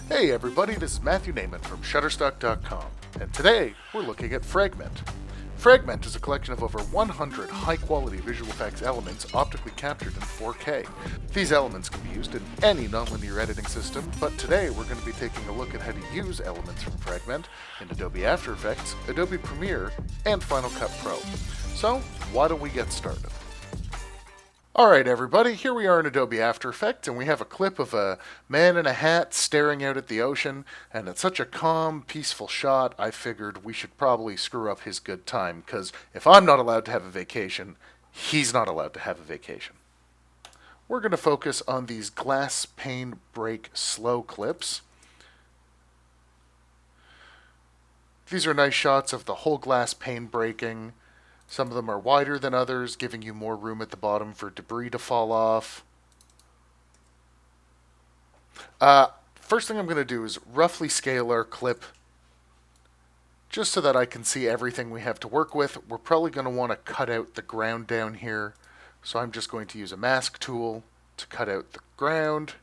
Hey everybody, this is Matthew Naiman from Shutterstock.com, and today we're looking at Fragment. Fragment is a collection of over 100 high-quality visual effects elements optically captured in 4K. These elements can be used in any nonlinear editing system, but today we're going to be taking a look at how to use elements from Fragment in Adobe After Effects, Adobe Premiere, and Final Cut Pro. So, why don't we get started? Alright everybody, here we are in Adobe After Effects, and we have a clip of a man in a hat staring out at the ocean, and it's such a calm, peaceful shot, I figured we should probably screw up his good time, because if I'm not allowed to have a vacation, he's not allowed to have a vacation. We're going to focus on these glass pane break slow clips. These are nice shots of the whole glass pane breaking. Some of them are wider than others, giving you more room at the bottom for debris to fall off. First thing I'm going to do is roughly scale our clip just so that I can see everything we have to work with. We're probably going to want to cut out the ground down here, so I'm just going to use a mask tool to cut out the ground.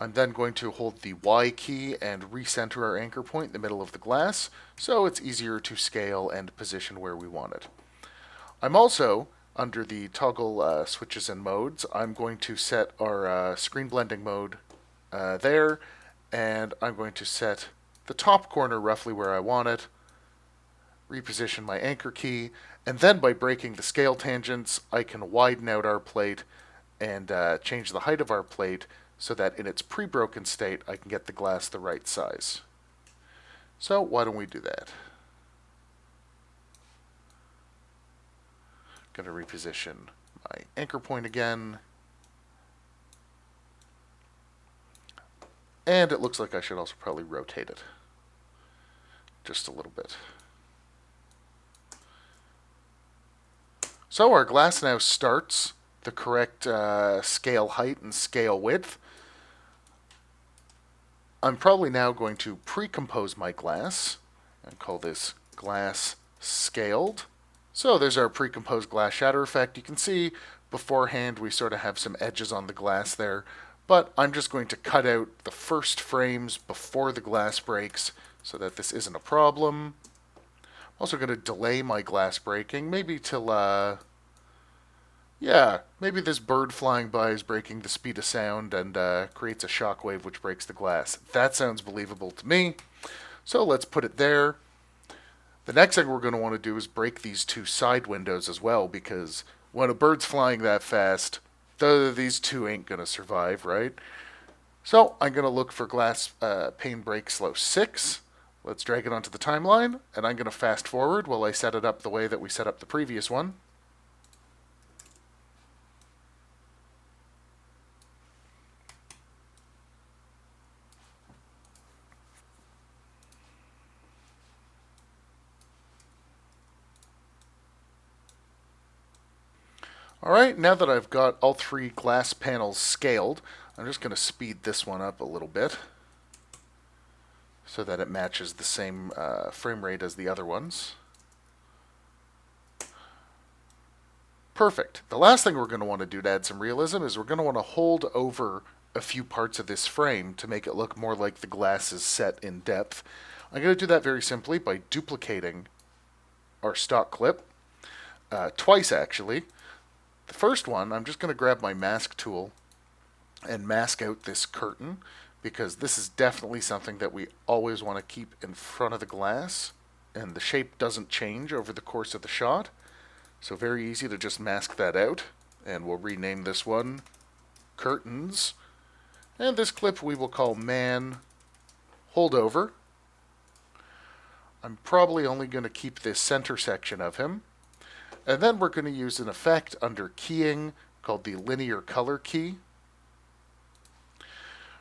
I'm then going to hold the Y key and recenter our anchor point in the middle of the glass, so it's easier to scale and position where we want it. I'm also, under the toggle switches and modes, I'm going to set our screen blending mode there, and I'm going to set the top corner roughly where I want it, reposition my anchor key, and then by breaking the scale tangents, I can widen out our plate and change the height of our plate so that in its pre-broken state, I can get the glass the right size. So why don't we do that? Going to reposition my anchor point again. And it looks like I should also probably rotate it just a little bit. So our glass now starts the correct scale height and scale width. I'm probably now going to pre-compose my glass and call this glass scaled. So there's our pre-composed glass shatter effect. You can see beforehand we sort of have some edges on the glass there, but I'm just going to cut out the first frames before the glass breaks so that this isn't a problem. I'm also going to delay my glass breaking, maybe till maybe this bird flying by is breaking the speed of sound and creates a shockwave which breaks the glass. That sounds believable to me. So let's put it there. The next thing we're going to want to do is break these two side windows as well, because when a bird's flying that fast, these two ain't going to survive, right? So I'm going to look for glass pane break slow 6. Let's drag it onto the timeline, and I'm going to fast forward while I set it up the way that we set up the previous one. Alright, now that I've got all three glass panels scaled, I'm just going to speed this one up a little bit so that it matches the same frame rate as the other ones. Perfect. The last thing we're going to want to do to add some realism is we're going to want to hold over a few parts of this frame to make it look more like the glass is set in depth. I'm going to do that very simply by duplicating our stock clip, twice actually. The first one, I'm just going to grab my mask tool and mask out this curtain, because this is definitely something that we always want to keep in front of the glass, and the shape doesn't change over the course of the shot. So very easy to just mask that out, and we'll rename this one Curtains. And this clip we will call Man Holdover. I'm probably only going to keep this center section of him. And then we're going to use an effect under keying called the linear color key.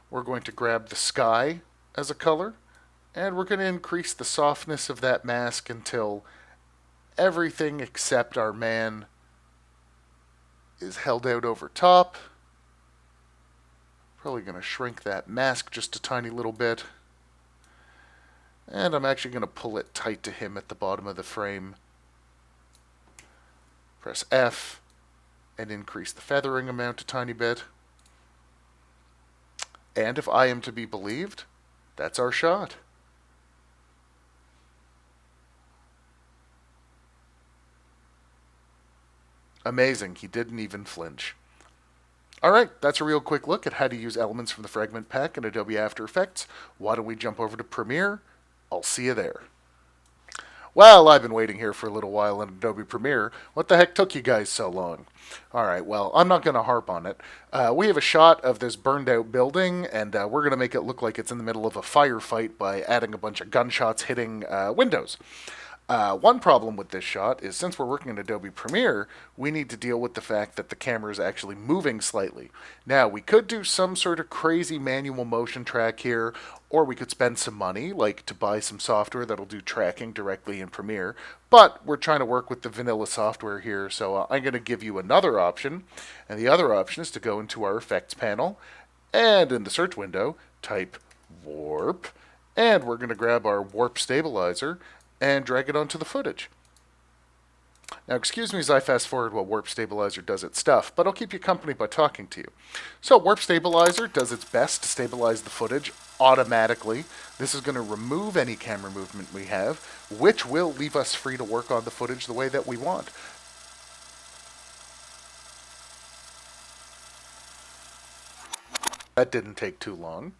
We're going to grab the sky as a color, and we're going to increase the softness of that mask until everything except our man is held out over top. Probably going to shrink that mask just a tiny little bit. And I'm actually going to pull it tight to him at the bottom of the frame. Press F and increase the feathering amount a tiny bit. And if I am to be believed, that's our shot. Amazing, he didn't even flinch. Alright, that's a real quick look at how to use elements from the Fragment pack in Adobe After Effects. Why don't we jump over to Premiere? I'll see you there. Well, I've been waiting here for a little while in Adobe Premiere. What the heck took you guys so long? Alright, well, I'm not going to harp on it. We have a shot of this burned out building, and we're going to make it look like it's in the middle of a firefight by adding a bunch of gunshots hitting windows. One problem with this shot is since we're working in Adobe Premiere, we need to deal with the fact that the camera is actually moving slightly. Now, we could do some sort of crazy manual motion track here, or we could spend some money, like to buy some software that'll do tracking directly in Premiere, but we're trying to work with the vanilla software here, so I'm going to give you another option, and the other option is to go into our Effects panel, and in the search window, type Warp, and we're going to grab our Warp Stabilizer, and drag it onto the footage. Now, excuse me as I fast forward while Warp Stabilizer does its stuff, but I'll keep you company by talking to you. So, Warp Stabilizer does its best to stabilize the footage automatically. This is going to remove any camera movement we have, which will leave us free to work on the footage the way that we want. That didn't take too long.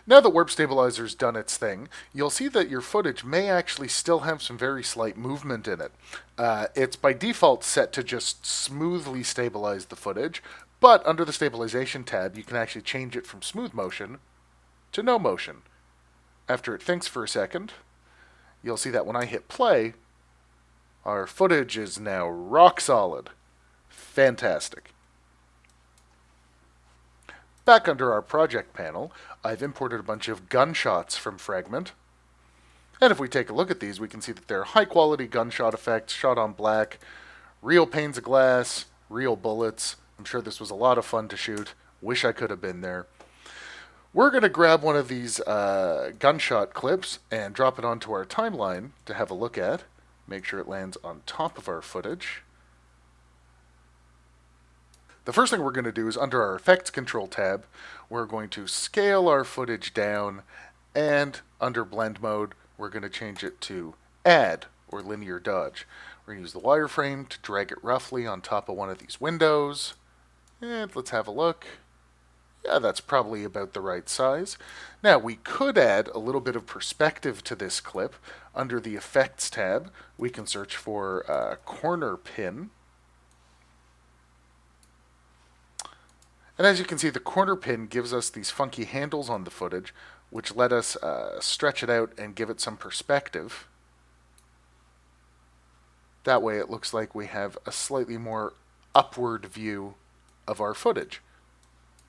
Now that Warp Stabilizer's done its thing, you'll see that your footage may actually still have some very slight movement in it. It's by default set to just smoothly stabilize the footage, but under the Stabilization tab, you can actually change it from smooth motion to no motion. After it thinks for a second, you'll see that when I hit play, our footage is now rock solid. Fantastic. Back under our project panel, I've imported a bunch of gunshots from Fragment. And if we take a look at these, we can see that they're high quality gunshot effects, shot on black, real panes of glass, real bullets. I'm sure this was a lot of fun to shoot. Wish I could have been there. We're going to grab one of these gunshot clips and drop it onto our timeline to have a look at. Make sure it lands on top of our footage. The first thing we're going to do is under our Effects Control tab, we're going to scale our footage down, and under Blend Mode, we're going to change it to Add, or Linear Dodge. We're going to use the wireframe to drag it roughly on top of one of these windows. And let's have a look. Yeah, that's probably about the right size. Now, we could add a little bit of perspective to this clip. Under the Effects tab, we can search for Corner Pin. And as you can see, the corner pin gives us these funky handles on the footage, which let us stretch it out and give it some perspective. That way it looks like we have a slightly more upward view of our footage.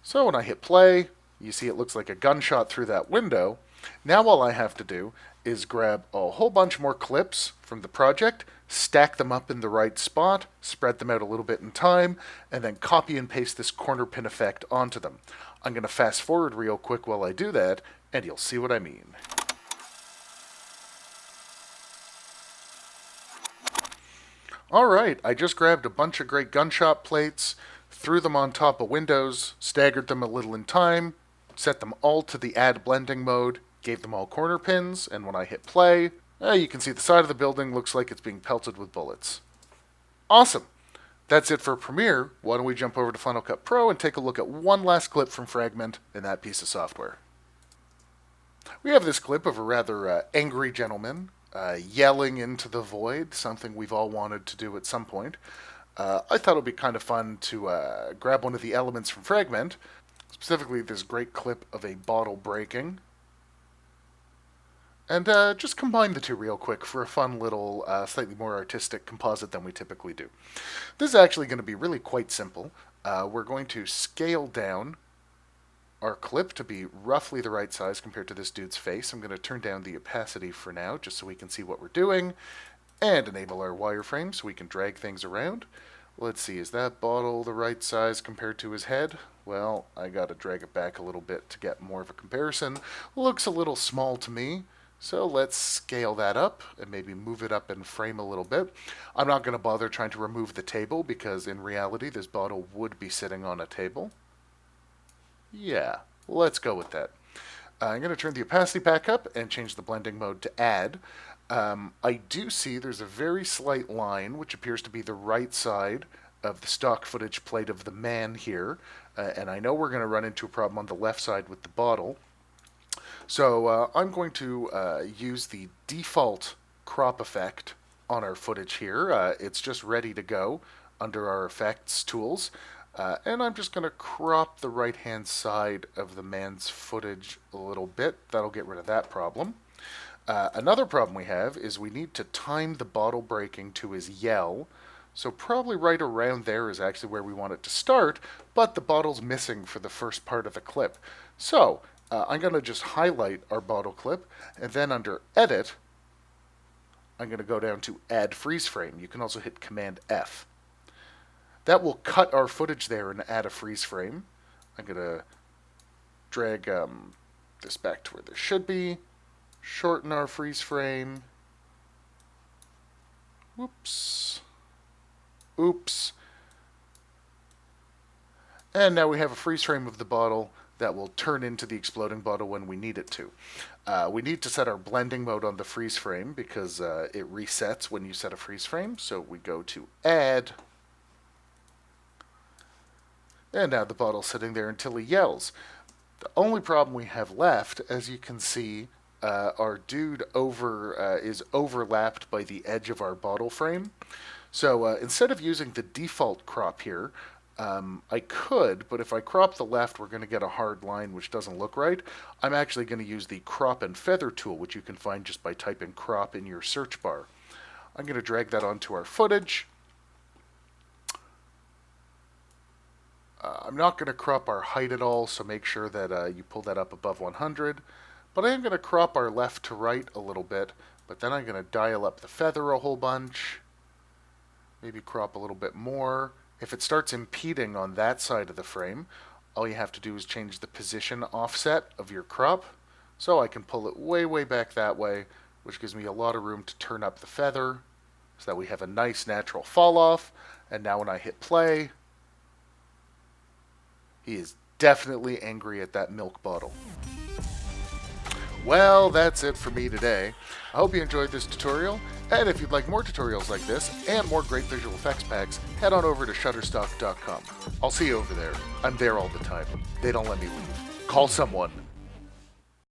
So when I hit play, you see it looks like a gunshot through that window. Now all I have to do is grab a whole bunch more clips from the project, stack them up in the right spot, spread them out a little bit in time, and then copy and paste this corner pin effect onto them. I'm going to fast forward real quick while I do that, and you'll see what I mean. Alright, I just grabbed a bunch of great gunshot plates, threw them on top of windows, staggered them a little in time, set them all to the Add Blending mode, gave them all corner pins, and when I hit play, you can see the side of the building looks like it's being pelted with bullets. Awesome! That's it for Premiere. Why don't we jump over to Final Cut Pro and take a look at one last clip from Fragment in that piece of software. We have this clip of a rather angry gentleman yelling into the void, something we've all wanted to do at some point. I thought it would be kind of fun to grab one of the elements from Fragment, specifically this great clip of a bottle breaking, and just combine the two real quick for a fun little, slightly more artistic composite than we typically do. This is actually going to be really quite simple. We're going to scale down our clip to be roughly the right size compared to this dude's face. I'm going to turn down the opacity for now, just so we can see what we're doing, and enable our wireframe so we can drag things around. Let's see, is that bottle the right size compared to his head? Well, I got to drag it back a little bit to get more of a comparison. Looks a little small to me. So let's scale that up and maybe move it up in frame a little bit. I'm not going to bother trying to remove the table because in reality this bottle would be sitting on a table. Yeah, let's go with that. I'm going to turn the opacity back up and change the blending mode to add. I do see there's a very slight line, which appears to be the right side of the stock footage plate of the man here. And I know we're going to run into a problem on the left side with the bottle. So I'm going to use the default crop effect on our footage here. It's just ready to go under our effects tools. And I'm just going to crop the right-hand side of the man's footage a little bit. That'll get rid of that problem. Another problem we have is we need to time the bottle breaking to his yell. So probably right around there is actually where we want it to start, but the bottle's missing for the first part of the clip. So I'm going to just highlight our bottle clip, and then under Edit, I'm going to go down to Add Freeze Frame. You can also hit Command F. That will cut our footage there and add a freeze frame. I'm going to drag this back to where this should be, shorten our freeze frame. Whoops. Oops. And now we have a freeze frame of the bottle that will turn into the exploding bottle when we need it to. We need to set our blending mode on the freeze frame because it resets when you set a freeze frame. So we go to Add. And now the bottle's sitting there until he yells. The only problem we have left, as you can see, our dude is overlapped by the edge of our bottle frame. So instead of using the default crop here, I could, but if I crop the left, we're going to get a hard line which doesn't look right. I'm actually going to use the crop and feather tool, which you can find just by typing crop in your search bar. I'm going to drag that onto our footage. I'm not going to crop our height at all, so make sure that you pull that up above 100. But I am going to crop our left to right a little bit, but then I'm going to dial up the feather a whole bunch. Maybe crop a little bit more. If it starts impeding on that side of the frame, all you have to do is change the position offset of your crop. So I can pull it way, way back that way, which gives me a lot of room to turn up the feather so that we have a nice natural fall off. And now when I hit play, he is definitely angry at that milk bottle. Well, that's it for me today. I hope you enjoyed this tutorial, and if you'd like more tutorials like this and more great visual effects packs, head on over to Shutterstock.com. I'll see you over there. I'm there all the time. They don't let me leave. Call someone.